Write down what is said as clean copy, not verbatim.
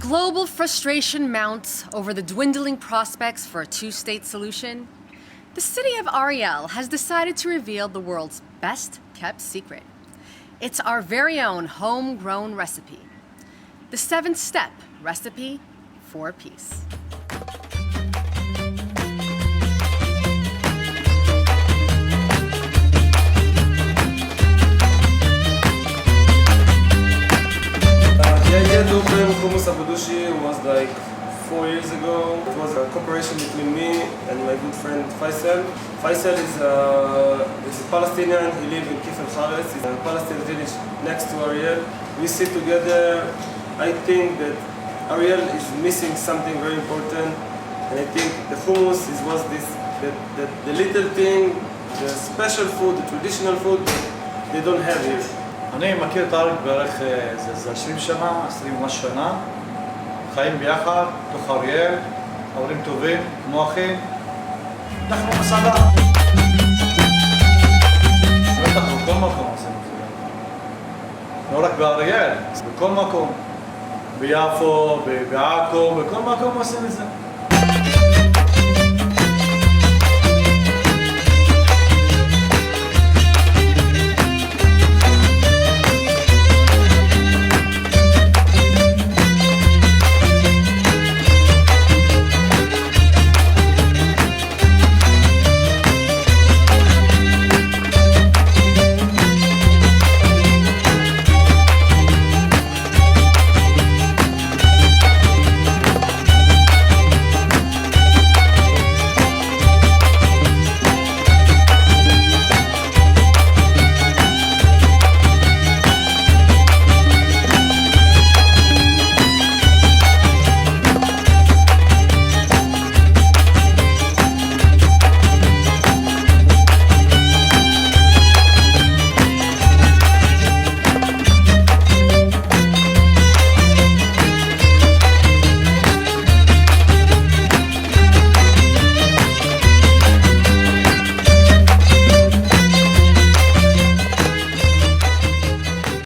global frustration mounts over the dwindling prospects for a two-state solution, the city of Ariel has decided to reveal the world's best-kept secret. It's our very own homegrown recipe, the 7-step recipe for peace. The idea to open Hummus Abudushi was like 4 years ago. It was a cooperation between me and my good friend Faisal. Faisal is a Palestinian. He lives in Kif al-Khares. It's a Palestinian village next to Ariel. We sit together. I think that Ariel is missing something very important, and I think the hummus was this the little thing, the special food, the traditional food they don't have here. אני מכיר את אריק בערך זה 20 שנה, 20 ממש שנה. חיים ביחד, תוך אריאל, ההורים טובים, כמו אחים. אנחנו מסעדה. בטח, בכל מקום עושים את זה. לא רק באריאל, בכל מקום. ביפו, בעכו, בכל מקום עושים את זה.